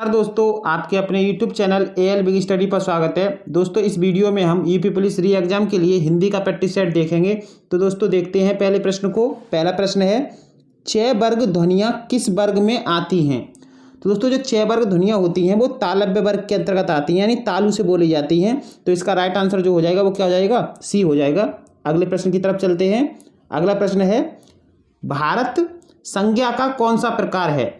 नमस्कार दोस्तों, आपके अपने YouTube channel AL big study पर स्वागत है। दोस्तों इस वीडियो में हम यूपी पुलिस री एग्जाम के लिए हिंदी का प्रैक्टिस सेट देखेंगे। तो दोस्तों देखते हैं पहले प्रश्न को। पहला प्रश्न है, 6 वर्ग ध्वनियाँ किस वर्ग में आती हैं? तो दोस्तों जो 6 वर्ग ध्वनियाँ होती हैं वो तालव्य वर्ग के अंतर्गत आती हैं, यानी तालु से बोली जाती हैं। तो इसका राइट आंसर जो हो जाएगा वो क्या हो जाएगा? सी हो जाएगा। अगले प्रश्न की तरफ चलते हैं। अगला प्रश्न है, भारत संज्ञा का कौन सा प्रकार है?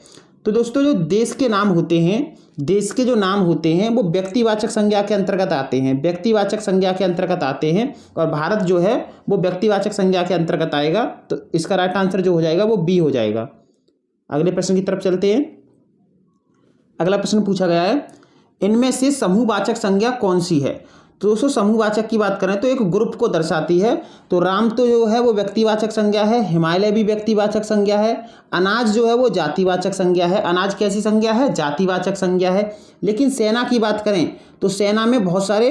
तो दोस्तों जो देश के नाम होते हैं, देश के जो नाम होते हैं वो व्यक्तिवाचक संज्ञा के अंतर्गत आते हैं, व्यक्तिवाचक संज्ञा के अंतर्गत आते हैं। और भारत जो है वो व्यक्तिवाचक संज्ञा के अंतर्गत आएगा। तो इसका राइट आंसर जो हो जाएगा वो बी हो जाएगा। अगले प्रश्न की तरफ चलते हैं। अगला प्रश्न पूछा गया है, इनमें से समूहवाचक संज्ञा कौन सी है? तो दोस्तों समूहवाचक की बात करें तो एक ग्रुप को दर्शाती है। तो राम तो जो है वो व्यक्तिवाचक संज्ञा है, हिमालय भी व्यक्तिवाचक संज्ञा है, अनाज जो है वो जातिवाचक संज्ञा है। अनाज कैसी संज्ञा है? जातिवाचक संज्ञा है। लेकिन सेना की बात करें तो सेना में बहुत सारे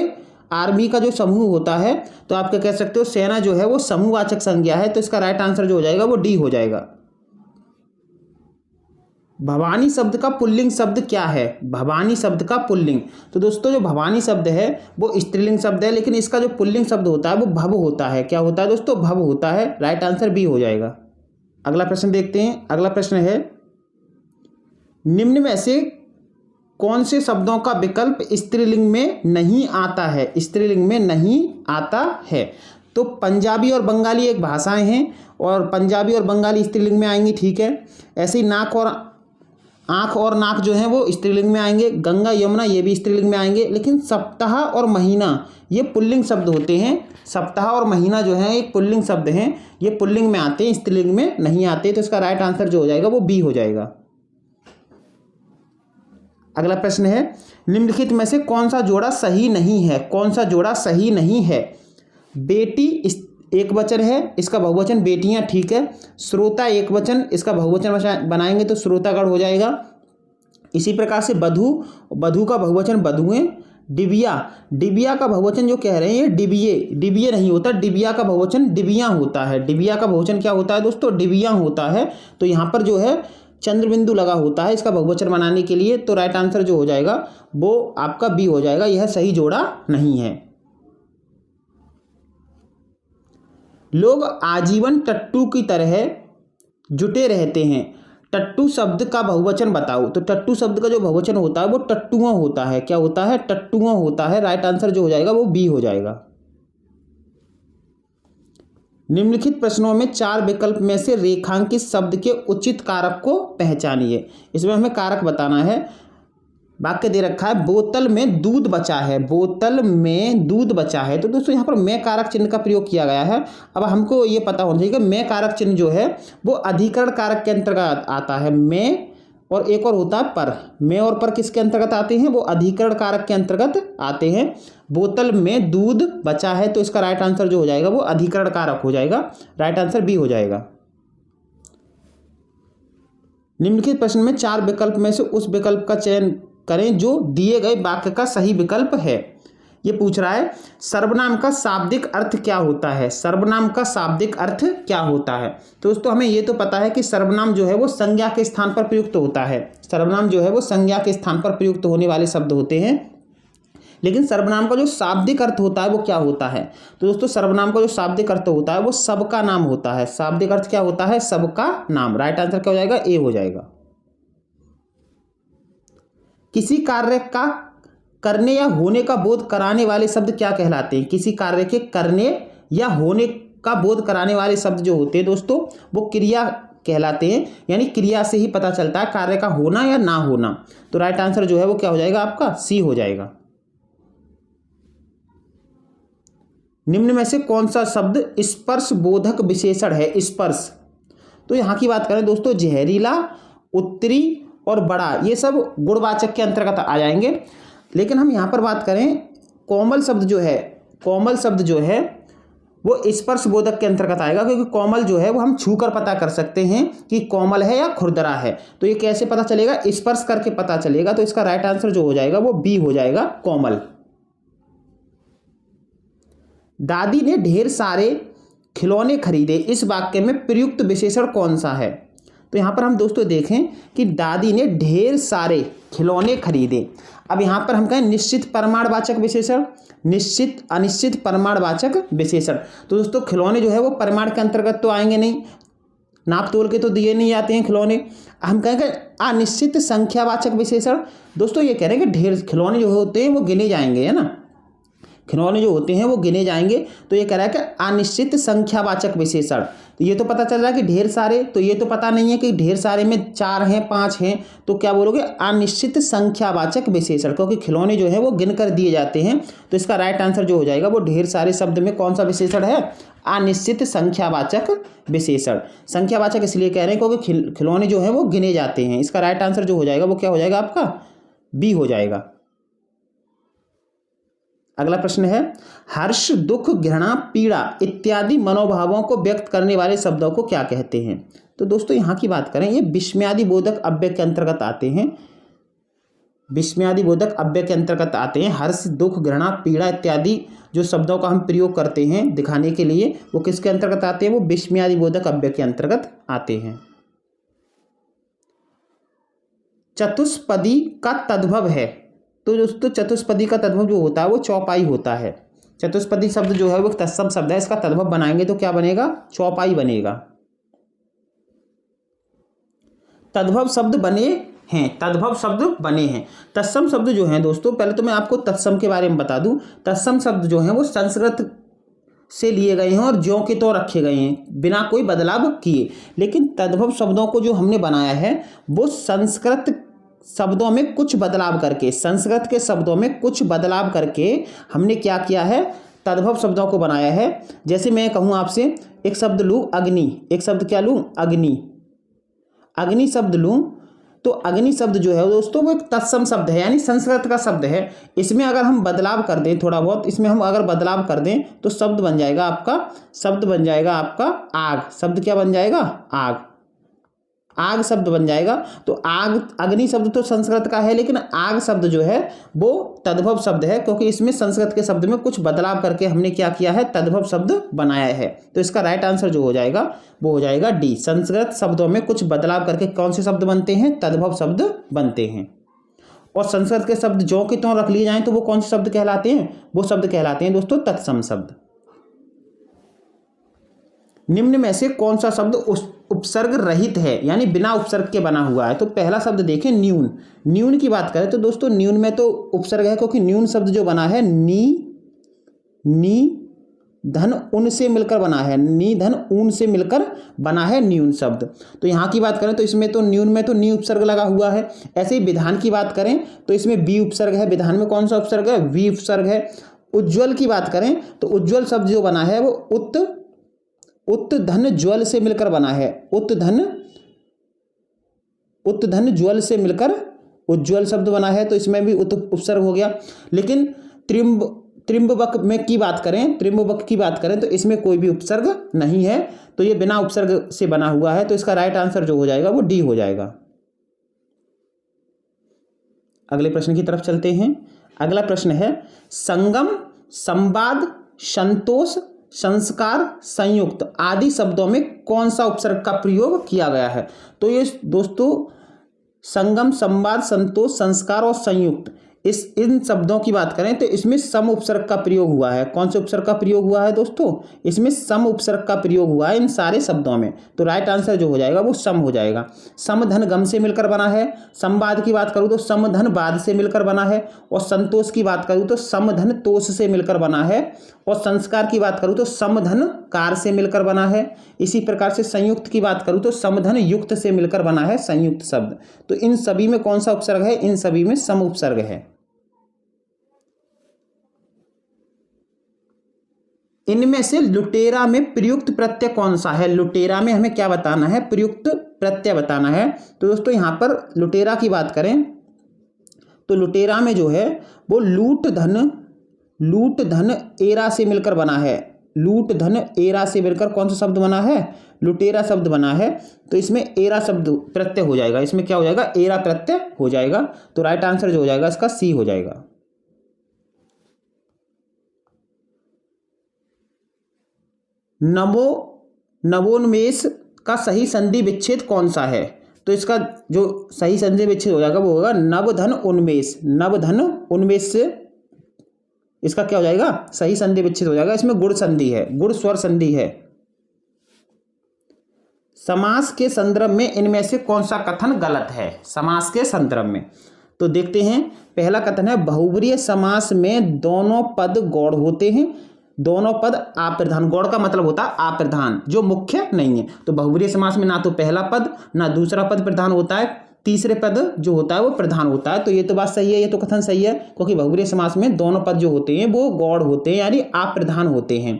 आर्मी का जो समूह होता है, तो आप क्या कह सकते हो, सेना जो है वो समूहवाचक संज्ञा है। तो इसका राइट आंसर जो हो जाएगा वो डी हो जाएगा। भवानी शब्द का पुल्लिंग शब्द क्या है? भवानी शब्द का पुल्लिंग, तो दोस्तों जो भवानी शब्द है वो स्त्रीलिंग शब्द है, लेकिन इसका जो पुल्लिंग शब्द होता है वो भव होता है। क्या होता है दोस्तों? भव होता है। राइट आंसर बी हो जाएगा। अगला प्रश्न देखते हैं। अगला प्रश्न है, निम्न में से कौन से शब्दों का विकल्प स्त्रीलिंग में नहीं आता है? स्त्रीलिंग में नहीं आता है। तो पंजाबी और बंगाली एक भाषाएं हैं और पंजाबी और बंगाली स्त्रीलिंग में आएंगी, ठीक है। ऐसे ही आँख और नाक जो है वो स्त्रीलिंग में आएंगे। गंगा यमुना ये भी स्त्रीलिंग में आएंगे। लेकिन सप्ताह और महीना ये पुल्लिंग शब्द होते हैं। सप्ताह और महीना जो है एक पुल्लिंग शब्द हैं, ये पुल्लिंग में आते हैं, स्त्रीलिंग में नहीं आते। तो इसका राइट आंसर जो हो जाएगा वो बी हो जाएगा। अगला प्रश्न है, निम्नलिखित में से कौन सा जोड़ा सही नहीं है? कौन सा जोड़ा सही नहीं है? बेटी एक वचन है, इसका बहुवचन बेटियां, ठीक है। श्रोता एक वचन, इसका बहुवचन बनाएंगे तो श्रोतागण हो जाएगा। इसी प्रकार से बधू, बधू का बहुवचन बधुएं। डिबिया, डिबिया का बहुवचन जो कह रहे हैं डिबिये, डिबिये नहीं होता, डिबिया का बहुवचन डिबियां होता है। डिबिया का बहुवचन क्या होता है दोस्तों? डिबियां होता है। तो यहाँ पर जो है चंद्रबिंदु लगा होता है इसका बहुवचन बनाने के लिए। तो राइट आंसर जो हो जाएगा वो आपका बी हो जाएगा। यह सही जोड़ा नहीं है। लोग आजीवन टट्टू की तरह जुटे रहते हैं। टट्टू शब्द का बहुवचन बताओ। तो टट्टू शब्द का जो बहुवचन होता है वो टट्टुआं होता है। क्या होता है? टट्टुआं होता है। राइट आंसर जो हो जाएगा वो बी हो जाएगा। निम्नलिखित प्रश्नों में 4 विकल्प में से रेखांकित शब्द के उचित कारक को पहचानिए। इसमें हमें कारक बताना है। वाक्य दे रखा है, बोतल में दूध बचा है। बोतल में दूध बचा है। तो दोस्तों यहाँ पर मैं कारक चिन्ह का प्रयोग किया गया है। अब हमको ये पता होना चाहिए कि मैं कारक चिन्ह जो है वो अधिकरण कारक के अंतर्गत आता है। मैं और एक और होता है पर। मैं और पर किसके अंतर्गत आते हैं? वो अधिकरण कारक के अंतर्गत आते हैं। बोतल में दूध बचा है, तो इसका राइट आंसर जो हो जाएगा वो अधिकरण कारक हो जाएगा। राइट आंसर बी हो जाएगा। निम्नलिखित प्रश्न में 4 विकल्प में से उस विकल्प का चयन करें जो दिए गए वाक्य का सही विकल्प है। ये पूछ रहा है, सर्वनाम का शाब्दिक अर्थ क्या होता है? सर्वनाम का शाब्दिक अर्थ क्या होता है? तो दोस्तों हमें ये तो पता है कि सर्वनाम जो है वो संज्ञा के स्थान पर प्रयुक्त होता है। सर्वनाम जो है वो संज्ञा के स्थान पर प्रयुक्त होने वाले शब्द होते हैं। लेकिन सर्वनाम का जो शाब्दिक अर्थ होता है वो क्या होता है? तो दोस्तों सर्वनाम का जो शाब्दिक अर्थ होता है वो सबका नाम होता है। शाब्दिक अर्थ क्या होता है? सबका नाम। राइट आंसर क्या हो जाएगा? ए हो जाएगा। किसी कार्य का करने या होने का बोध कराने वाले शब्द क्या कहलाते हैं? किसी कार्य के करने या होने का बोध कराने वाले शब्द जो होते हैं दोस्तों वो क्रिया कहलाते हैं। यानी क्रिया से ही पता चलता है कार्य का होना या ना होना। तो राइट आंसर जो है वो क्या हो जाएगा? आपका सी हो जाएगा। निम्न में से कौन सा शब्द स्पर्श बोधक विशेषण है? स्पर्श, तो यहां की बात करें दोस्तों, जहरीला, उत्तरी और बड़ा ये सब गुणवाचक के अंतर्गत आ जाएंगे। लेकिन हम यहाँ पर बात करें कोमल शब्द जो है, कोमल शब्द जो है वो स्पर्श बोधक के अंतर्गत आएगा, क्योंकि कोमल जो है वो हम छूकर पता कर सकते हैं कि कोमल है या खुरदरा है। तो ये कैसे पता चलेगा? स्पर्श करके पता चलेगा। तो इसका राइट आंसर जो हो जाएगा वो बी हो जाएगा, कोमल। दादी ने ढेर सारे खिलौने खरीदे। इस वाक्य में प्रयुक्त विशेषण कौन सा है? तो यहाँ पर हम दोस्तों देखें कि दादी ने ढेर सारे खिलौने खरीदे। अब यहाँ पर हम कहें निश्चित परिमाणवाचक विशेषण, निश्चित अनिश्चित परिमाणवाचक विशेषण। तो दोस्तों खिलौने जो है वो परिमाण के अंतर्गत तो आएंगे नहीं, नाप तोल के तो दिए नहीं जाते हैं खिलौने। हम कहेंगे अनिश्चित संख्यावाचक विशेषण। दोस्तों ये कह रहे हैं कि ढेर खिलौने जो होते हैं वो गिने जाएंगे, है ना, खिलौने जो होते हैं वो गिने जाएंगे। तो ये कह रहा है कि अनिश्चित संख्यावाचक विशेषण। तो ये तो पता चल रहा है कि ढेर सारे, तो ये तो पता नहीं है कि ढेर सारे में 4 हैं 5 हैं, तो क्या बोलोगे अनिश्चित संख्यावाचक विशेषण, क्योंकि खिलौने जो है वो गिन कर दिए जाते हैं। तो इसका राइट आंसर जो हो जाएगा वो ढेर सारे शब्द में कौन सा विशेषण है, अनिश्चित संख्यावाचक विशेषण। संख्यावाचक इसलिए कह रहे हैं क्योंकि खिलौने जो है वो गिने जाते हैं। इसका राइट आंसर जो हो जाएगा वो क्या हो जाएगा आपका, बी हो जाएगा। अगला प्रश्न है हर्ष, दुख, घृणा, पीड़ा इत्यादि मनोभावों को व्यक्त करने वाले शब्दों को क्या कहते हैं। तो दोस्तों यहाँ की बात करें, ये विस्मयादि बोधक अव्यय के अंतर्गत आते हैं, विस्मयादि बोधक अव्यय के अंतर्गत आते हैं। हर्ष, दुख, घृणा, पीड़ा इत्यादि जो शब्दों का हम प्रयोग करते हैं दिखाने के लिए, वो किसके अंतर्गत आते हैं, वो विस्मयादि बोधक अव्यय के अंतर्गत आते हैं। चतुष्पदी का तद्भव है। तो दोस्तों चतुष्पदी का तद्भव जो होता है वो चौपाई होता है। चतुष्पदी शब्द जो है वो तत्सम शब्द है, इसका तद्भव बनाएंगे तो क्या बनेगा, चौपाई बनेगा। तद्भव शब्द बने हैं, तद्भव शब्द बने हैं। तत्सम शब्द जो हैं दोस्तों, पहले तो मैं आपको तत्सम के बारे में बता दूं। तत्सम शब्द जो हैं वो संस्कृत से लिए गए हैं और ज्यों के त्यों रखे गए हैं बिना कोई बदलाव किए। लेकिन तद्भव शब्दों को जो हमने बनाया है वो संस्कृत शब्दों में कुछ बदलाव करके, संस्कृत के शब्दों में कुछ बदलाव करके हमने क्या किया है, तद्भव शब्दों को बनाया है। जैसे मैं कहूँ आपसे, एक शब्द लूँ अग्नि, एक शब्द क्या लूँ, अग्नि, अग्नि शब्द लूँ, तो अग्नि शब्द जो है दोस्तों वो एक तत्सम शब्द है, यानी संस्कृत का शब्द है। इसमें अगर हम बदलाव कर दें थोड़ा बहुत, इसमें हम अगर बदलाव कर दें तो शब्द बन जाएगा आपका, शब्द बन जाएगा आपका आग। शब्द क्या बन जाएगा, आग, आग शब्द बन जाएगा। तो आग, अग्नि शब्द तो संस्कृत का है, लेकिन आग शब्द जो है वो तद्भव शब्द है, क्योंकि इसमें संस्कृत के शब्द में कुछ बदलाव करके हमने क्या किया है, तद्भव शब्द बनाया है। तो इसका राइट आंसर जो हो जाएगा वो हो जाएगा डी। संस्कृत शब्दों में कुछ बदलाव करके कौन से शब्द बनते हैं, तद्भव शब्द बनते हैं। और संस्कृत के शब्द ज्यों के त्यों रख लिए जाएं तो वो कौन से शब्द कहलाते हैं, वो शब्द कहलाते हैं दोस्तों तत्सम शब्द। निम्न में से कौन सा शब्द उपसर्ग रहित है, यानी बिना उपसर्ग के बना हुआ है। तो पहला शब्द देखें न्यून। न्यून की बात करें तो दोस्तों न्यून में तो उपसर्ग है, क्योंकि न्यून शब्द जो बना है नी धन उन से मिलकर बना है, नी धन ऊन से मिलकर बना है न्यून शब्द। तो यहाँ की बात करें तो इसमें तो न्यून में तो नी उपसर्ग लगा हुआ है। ऐसे ही विधान की बात करें तो इसमें बी उपसर्ग है। विधान में कौन सा उपसर्ग है, वी उपसर्ग है। उज्ज्वल की बात करें तो उज्ज्वल शब्द जो बना है वो उत धन ज्वल से मिलकर बना है, उत धन ज्वल से मिलकर उज्ज्वल शब्द बना है, तो इसमें भी उत उपसर्ग हो गया। लेकिन त्रिम्बवक में की बात करें, त्रिम्बवक की बात करें तो इसमें कोई भी उपसर्ग नहीं है, तो ये बिना उपसर्ग से बना हुआ है। तो इसका राइट आंसर जो हो जाएगा वो डी हो जाएगा। अगले प्रश्न की तरफ चलते हैं। अगला प्रश्न है संगम, संवाद, संतोष, संस्कार, संयुक्त आदि शब्दों में कौन सा उपसर्ग का प्रयोग किया गया है। तो ये दोस्तों संगम, संवाद, संतोष, संस्कार और संयुक्त, इन शब्दों की बात करें तो इसमें सम उपसर्ग का प्रयोग हुआ है। कौन से उपसर्ग का प्रयोग हुआ है दोस्तों, इसमें सम उपसर्ग का प्रयोग हुआ है इन सारे शब्दों में। तो राइट आंसर जो हो जाएगा वो सम हो जाएगा। सम धन गम से मिलकर बना है। संवाद की बात करूँ तो सम धन बाद से मिलकर बना है। और संतोष की बात करूँ तो सम धन तोष से मिलकर बना है। और संस्कार की बात करूँ तो सम धन कार से मिलकर बना है। इसी प्रकार से संयुक्त की बात करूँ तो सम धन युक्त से मिलकर बना है संयुक्त शब्द। तो इन सभी में कौन सा उपसर्ग है, इन सभी में सम उपसर्ग है। इनमें से लुटेरा में प्रयुक्त प्रत्यय कौन सा है। लुटेरा में हमें क्या बताना है, प्रयुक्त प्रत्यय बताना है। तो दोस्तों यहाँ पर लुटेरा की बात करें तो लुटेरा में जो है वो लूट धन एरा से मिलकर बना है। लूट धन एरा से मिलकर कौन सा शब्द बना है, लुटेरा शब्द बना है। तो इसमें एरा शब्द प्रत्यय हो जाएगा, इसमें क्या हो जाएगा, एरा प्रत्यय हो जाएगा। तो राइट आंसर जो हो जाएगा इसका सी हो जाएगा। नवोन्मेष का सही संधि विच्छेद कौन सा है? तो इसका जो सही संधि विच्छेद हो जाएगा वो होगा नवधन उन्मेष। नवधन उन्मेष से इसका क्या हो जाएगा? सही संधि विच्छेद हो जाएगा। इसमें गुण संधि है, गुण स्वर संधि है। समास के संदर्भ में इनमें से कौन सा कथन गलत है? समास के संदर्भ में तो देखते हैं। पहला कथन है बहुब्रीहि समास में दोनों पद गौड़ होते हैं। दोनों पद अप्रधान, गौड़ का मतलब होता है अप्रधान, जो मुख्य नहीं है। तो बहुब्रीहि समास में ना तो पहला पद ना दूसरा पद प्रधान होता है, तीसरे पद जो होता है वो प्रधान होता है। तो ये तो बात सही है, ये तो कथन सही है, क्योंकि बहुब्रीहि समास में दोनों पद जो होते हैं वो गौड़ होते हैं, यानी अप्रधान होते हैं।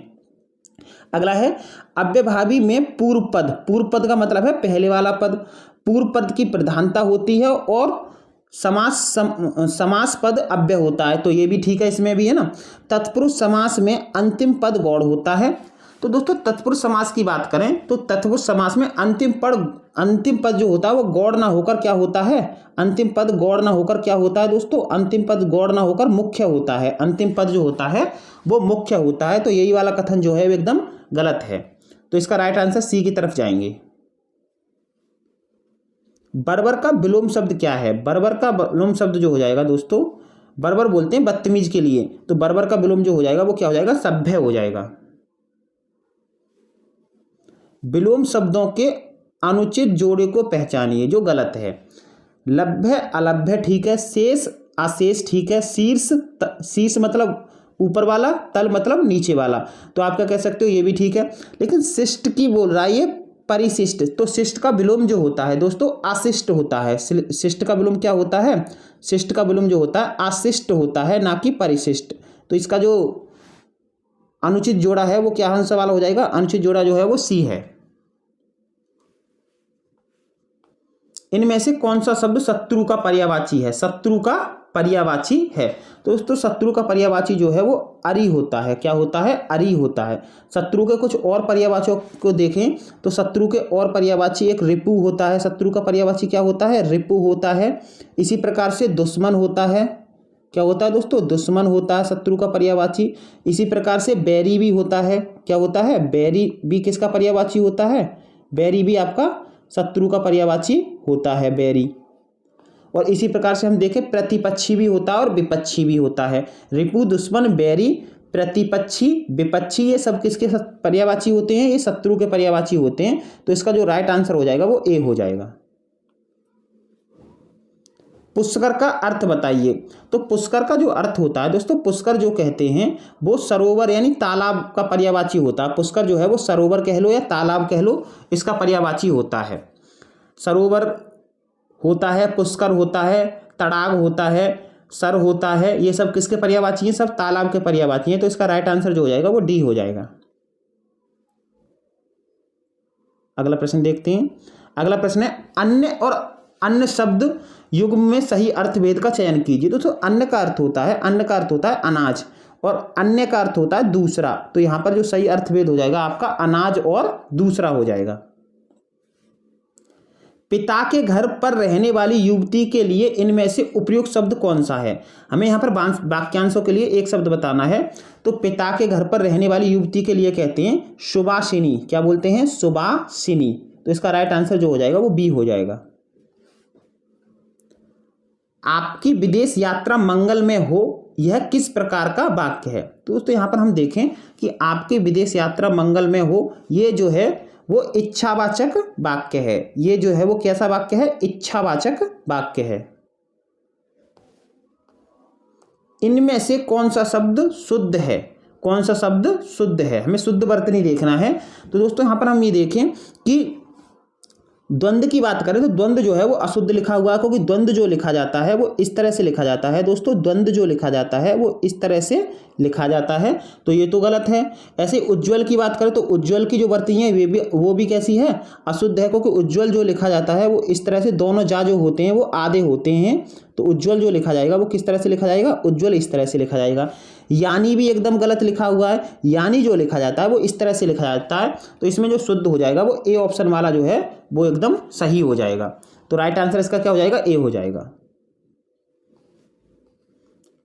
अगला है अव्ययभावी में पूर्व पद। पूर्व पद का मतलब है पहले वाला पद। पूर्व पद की प्रधानता होती है और समास पद अव्यय होता है। तो ये भी ठीक है, इसमें भी है ना। तत्पुरुष समास में अंतिम पद गौड़ होता है। तो दोस्तों तत्पुरुष समास की बात करें तो तत्पुरुष समास में अंतिम पद जो होता है वो गौड़ ना होकर क्या होता है? अंतिम पद गौड़ ना होकर क्या होता है दोस्तों? अंतिम पद गौड़ ना होकर मुख्य होता है। अंतिम पद जो होता है वो मुख्य होता है। तो यही वाला कथन जो है वो एकदम गलत है। तो इसका राइट आंसर सी की तरफ जाएंगे। बर्बर का विलोम शब्द क्या है? बर्बर का विलोम शब्द जो हो जाएगा दोस्तों, बर्बर बोलते हैं बदतमीज के लिए, तो बर्बर का विलोम जो हो जाएगा वो क्या हो जाएगा? सभ्य हो जाएगा। विलोम शब्दों के अनुचित जोड़े को पहचानिए, जो गलत है। लभ्य अलभ्य ठीक है, शेष अशेष ठीक है, शीर्ष मतलब ऊपर वाला, तल मतलब नीचे वाला, तो आप क्या कह सकते हो? ये भी ठीक है। लेकिन शिष्ट की बोल रहा है ये परिशिष्ट, तो शिष्ट का विलोम जो होता है दोस्तों अशिष्ट होता है। शिष्ट का विलोम क्या होता है? शिष्ट का विलोम जो होता है अशिष्ट होता है, ना कि परिशिष्ट। तो इसका जो अनुचित जोड़ा है वो क्या आंसर वाला हो जाएगा? अनुचित जोड़ा जो है वो सी है। इनमें से कौन सा शब्द शत्रु का पर्यायवाची है? शत्रु का पर्यायवाची है। तो दोस्तों शत्रु का पर्यायवाची जो है वो अरि होता है। क्या होता है? अरि होता है। शत्रु के कुछ और पर्यायवाचियों को देखें तो शत्रु के और पर्यायवाची एक रिपु होता है। शत्रु का पर्यायवाची क्या होता है? रिपु होता है। इसी प्रकार से दुश्मन होता है। क्या होता है दोस्तों? दुश्मन होता है शत्रु का पर्यायवाची। इसी प्रकार से बैरी भी होता है। क्या होता है? बैरी भी किसका पर्यायवाची होता है? बैरी भी आपका शत्रु का पर्यायवाची होता है, बैरी। और इसी प्रकार से हम देखें प्रतिपक्षी भी होता है और विपक्षी भी होता है। रिपु, दुश्मन, बैरी, प्रतिपक्षी, विपक्षी, ये सब किसके पर्यायवाची होते हैं? ये शत्रु के पर्यायवाची होते हैं। तो इसका जो राइट आंसर हो जाएगा वो ए हो जाएगा। पुष्कर का अर्थ बताइए। तो पुष्कर का जो अर्थ होता है दोस्तों, पुष्कर जो कहते हैं वो सरोवर यानी तालाब का पर्यायवाची होता है। पुष्कर जो है वो सरोवर कह लो या तालाब कह लो, इसका पर्यायवाची होता है। सरोवर होता है, पुष्कर होता है, तड़ाग होता है, सर होता है, ये सब किसके पर्यायवाची हैं? सब तालाब के पर्यायवाची हैं। तो इसका राइट आंसर जो हो जाएगा वो डी हो जाएगा। अगला प्रश्न देखते हैं। अगला प्रश्न है अन्य और अन्य शब्द युग्म में सही अर्थभेद का चयन कीजिए। दोस्तों अन्य का अर्थ होता है, अन्य का अर्थ होता है अनाज, और अन्य का अर्थ होता है दूसरा। तो यहां पर जो सही अर्थभेद हो जाएगा आपका अनाज और दूसरा हो जाएगा। पिता के घर पर रहने वाली युवती के लिए इनमें से उपयुक्त शब्द कौन सा है? हमें यहाँ पर वाक्यांशों के लिए एक शब्द बताना है। तो पिता के घर पर रहने वाली युवती के लिए कहते हैं सुभाषिनी। क्या बोलते हैं? सुभाषिनी। तो इसका राइट आंसर जो हो जाएगा वो बी हो जाएगा। आपकी विदेश यात्रा मंगल में हो, यह किस प्रकार का वाक्य है? तो दोस्तों यहाँ पर हम देखें कि आपकी विदेश यात्रा मंगल में हो, ये जो है वो इच्छावाचक वाक्य है। ये जो है वो कैसा वाक्य है? इच्छावाचक वाक्य है। इनमें से कौन सा शब्द शुद्ध है? कौन सा शब्द शुद्ध है? हमें शुद्ध वर्तनी देखना है। तो दोस्तों यहाँ पर हम ये देखें कि द्वंद्व की बात करें तो द्वंद्व जो है वो अशुद्ध लिखा हुआ है, क्योंकि द्वंद्व जो लिखा जाता है वो इस तरह से लिखा जाता है। दोस्तों द्वंद्व जो लिखा जाता है वो इस तरह से लिखा जाता है, तो ये तो गलत है। ऐसे उज्ज्वल की बात करें तो उज्ज्वल की जो वर्तनी है वो भी कैसी है? अशुद्ध है, क्योंकि उज्ज्वल जो लिखा जाता है वो इस तरह से दोनों जा जो होते हैं वो आधे होते हैं। तो उज्ज्वल जो लिखा जाएगा वो किस तरह से लिखा जाएगा? उज्ज्वल इस तरह से लिखा जाएगा। यानी भी एकदम गलत लिखा हुआ है। यानी जो लिखा जाता है वो इस तरह से लिखा जाता है। तो इसमें जो शुद्ध हो जाएगा वो ए ऑप्शन वाला जो है वो एकदम सही हो जाएगा। तो राइट आंसर इसका क्या हो जाएगा? ए हो जाएगा।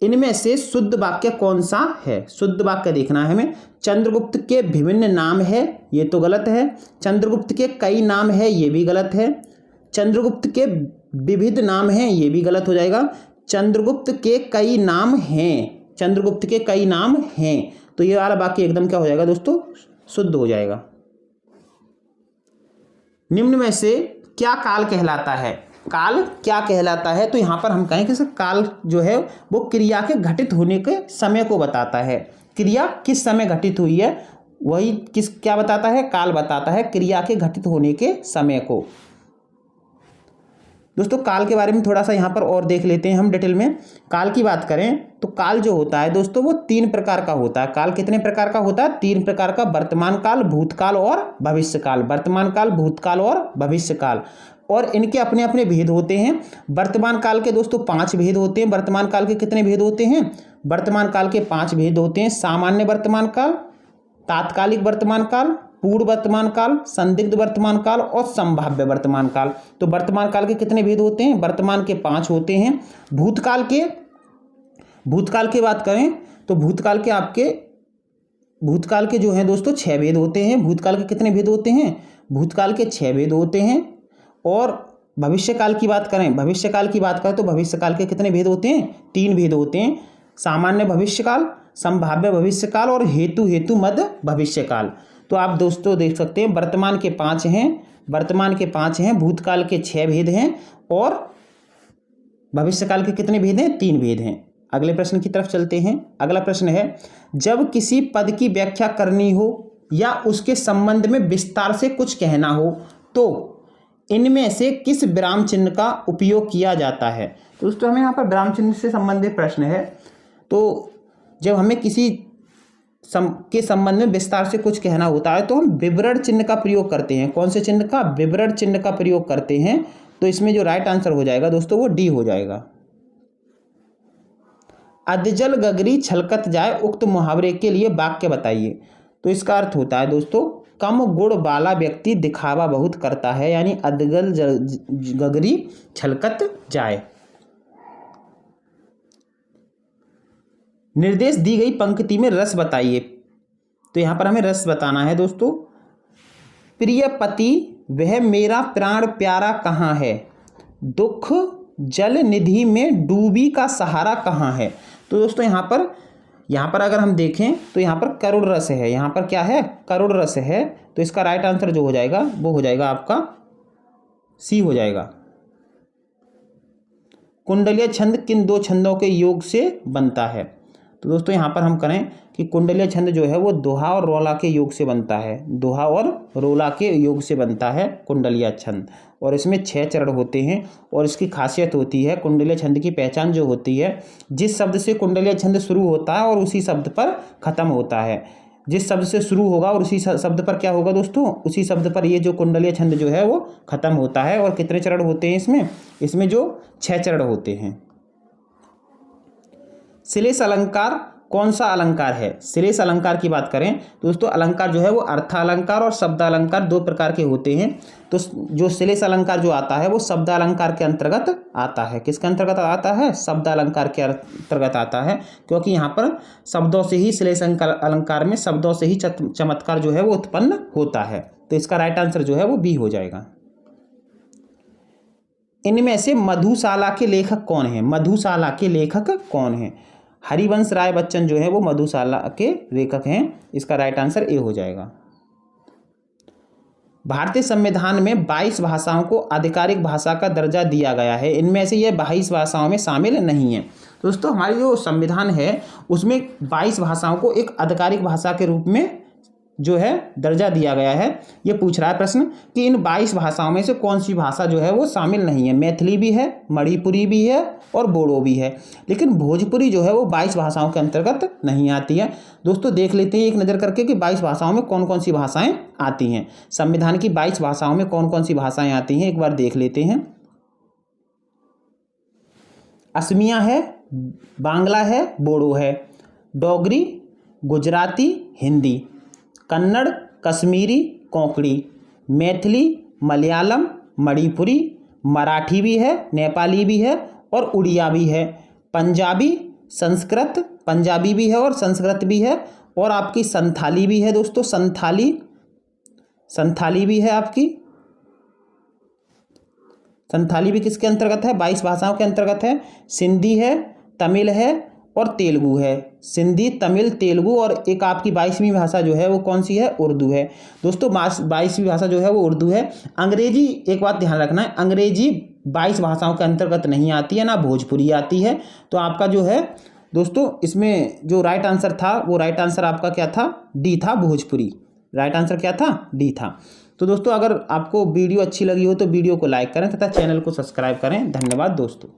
इनमें से शुद्ध वाक्य कौन सा है? शुद्ध वाक्य देखना है हमें। चंद्रगुप्त के विभिन्न नाम है, ये तो गलत है। चंद्रगुप्त के कई नाम है, ये भी गलत है। चंद्रगुप्त के विविध नाम हैं, ये भी गलत हो जाएगा। चंद्रगुप्त के कई नाम हैं, चंद्रगुप्त के कई नाम हैं, तो ये वाला वाक्य एकदम क्या हो जाएगा दोस्तों? शुद्ध हो जाएगा। निम्न में से क्या काल कहलाता है? काल क्या कहलाता है? तो यहाँ पर हम कहें कि काल जो है वो क्रिया के घटित होने के समय को बताता है। क्रिया किस समय घटित हुई है वही क्या बताता है? काल बताता है क्रिया के घटित होने के समय को। दोस्तों काल के बारे में थोड़ा सा यहाँ पर और देख लेते हैं हम डिटेल में। काल की बात करें तो काल जो होता है दोस्तों वो 3 प्रकार का होता है। काल कितने प्रकार का होता है? 3 प्रकार का, वर्तमान काल, भूतकाल और भविष्य काल। वर्तमान काल, भूतकाल और भविष्य काल, और इनके अपने अपने भेद होते हैं। वर्तमान काल के दोस्तों 5 भेद होते हैं। वर्तमान काल के कितने भेद होते हैं? वर्तमान काल के 5 भेद होते हैं। सामान्य वर्तमान काल, तात्कालिक वर्तमान काल, पूर्व वर्तमान काल, संदिग्ध वर्तमान काल और संभाव्य वर्तमान काल। तो वर्तमान काल के कितने भेद होते हैं? वर्तमान के 5 होते हैं। भूतकाल की बात करें तो भूतकाल के जो हैं दोस्तों 6 भेद होते हैं। भूतकाल के कितने भेद होते हैं? भूतकाल के 6 भेद होते हैं। और भविष्यकाल की बात करें तो भविष्यकाल के कितने भेद होते हैं? 3 भेद होते हैं। सामान्य भविष्यकाल, संभाव्य भविष्यकाल और हेतु मध्य भविष्यकाल। तो आप दोस्तों देख सकते हैं वर्तमान के 5 हैं, भूतकाल के 6 भेद हैं और भविष्यकाल के कितने भेद हैं? 3 भेद हैं। अगले प्रश्न की तरफ चलते हैं। अगला प्रश्न है, जब किसी पद की व्याख्या करनी हो या उसके संबंध में विस्तार से कुछ कहना हो तो इनमें से किस विराम चिन्ह का उपयोग किया जाता है? तो दोस्तों हमें यहाँ पर विराम चिन्ह से संबंधित प्रश्न है। तो जब हमें किसी के संबंध में विस्तार से कुछ कहना होता है तो हम विवरण चिन्ह का प्रयोग करते हैं। कौन से चिन्ह का? विवरण चिन्ह का प्रयोग करते हैं। तो इसमें जो राइट आंसर हो जाएगा दोस्तों वो डी हो जाएगा। अधजल गगरी छलकत जाए उक्त मुहावरे के लिए वाक्य बताइए। तो इसका अर्थ होता है दोस्तों, कम गुण वाला व्यक्ति दिखावा बहुत करता है, यानी अधजल गगरी छलकत जाए। निर्देश दी गई पंक्ति में रस बताइए। तो यहाँ पर हमें रस बताना है दोस्तों। प्रिय पति वह मेरा प्राण प्यारा कहाँ है, दुख जल निधि में डूबी का सहारा कहाँ है। तो दोस्तों यहाँ पर अगर हम देखें तो यहाँ पर करुण रस है। यहाँ पर क्या है? करुण रस है। तो इसका राइट आंसर जो हो जाएगा वो हो जाएगा आपका सी हो जाएगा। कुंडलीय छंद किन 2 छंदों के योग से बनता है? तो दोस्तों यहाँ पर हम करें कि कुंडलीय छंद जो है वो दोहा और रोला के योग से बनता है। दोहा और रोला के योग से बनता है कुंडलीय छंद, और इसमें 6 चरण होते हैं। और इसकी खासियत होती है, कुंडलीय छंद की पहचान जो होती है, जिस शब्द से कुंडलीय छंद शुरू होता है और उसी शब्द पर खत्म होता है। जिस शब्द से शुरू होगा और उसी शब्द पर क्या होगा दोस्तों? उसी शब्द पर ये जो कुंडलीय छंद जो है वो खत्म होता है। और कितने चरण होते हैं इसमें जो 6 चरण होते हैं। श्लेष अलंकार कौन सा अलंकार है? श्लेष अलंकार की बात करें दोस्तों, अलंकार जो है वो अर्थालंकार और शब्दालंकार 2 प्रकार के होते हैं। तो जो श्लेष अलंकार जो आता है वो शब्दालंकार के अंतर्गत आता है। किसके अंतर्गत आता है? शब्दालंकार के अंतर्गत आता है, क्योंकि यहाँ पर शब्दों से ही श्लेष अलंकार में शब्दों से ही चमत्कार जो है वो उत्पन्न होता है। तो इसका राइट आंसर जो है वो बी हो जाएगा। इनमें से मधुशाला के लेखक कौन है? मधुशाला के लेखक कौन है? हरिवंश राय बच्चन जो है वो मधुशाला के लेखक हैं। इसका राइट आंसर ए हो जाएगा। भारतीय संविधान में 22 भाषाओं को आधिकारिक भाषा का दर्जा दिया गया है। इनमें से ये 22 भाषाओं में शामिल नहीं है। दोस्तों हमारी जो संविधान है उसमें 22 भाषाओं को एक आधिकारिक भाषा के रूप में जो है दर्जा दिया गया है। ये पूछ रहा है प्रश्न कि इन 22 भाषाओं में से कौन सी भाषा जो है वो शामिल नहीं है। मैथिली भी है, मणिपुरी भी है और बोडो भी है, लेकिन भोजपुरी जो है वो 22 भाषाओं के अंतर्गत नहीं आती है। दोस्तों देख लेते हैं एक नज़र करके कि 22 भाषाओं में कौन कौन सी भाषाएं आती हैं। संविधान की 22 भाषाओं में कौन कौन सी भाषाएं आती हैं एक बार देख लेते हैं। असमिया है, बांग्ला है, बोडो है, डोगरी, गुजराती, हिंदी, कन्नड़, कश्मीरी, कोंकणी, मैथिली, मलयालम, मणिपुरी, मराठी भी है, नेपाली भी है और उड़िया भी है, पंजाबी, संस्कृत, पंजाबी भी है और संस्कृत भी है, और आपकी संथाली भी है दोस्तों, संथाली भी है आपकी। संथाली भी किसके अंतर्गत है? 22 भाषाओं के अंतर्गत है। सिंधी है, तमिल है और तेलुगु है। सिंधी, तमिल, तेलुगु, और एक आपकी 22वीं भाषा जो है वो कौन सी है? उर्दू है। दोस्तों 22वीं भाषा जो है वो उर्दू है। अंग्रेजी, एक बात ध्यान रखना है, अंग्रेजी 22 भाषाओं के अंतर्गत नहीं आती है, ना भोजपुरी आती है। तो आपका जो है दोस्तों इसमें जो राइट आंसर था, वो राइट आंसर आपका क्या था? डी था, भोजपुरी। राइट आंसर क्या था? डी था। तो दोस्तों अगर आपको वीडियो अच्छी लगी हो तो वीडियो को लाइक करें तथा चैनल को सब्सक्राइब करें। धन्यवाद दोस्तों।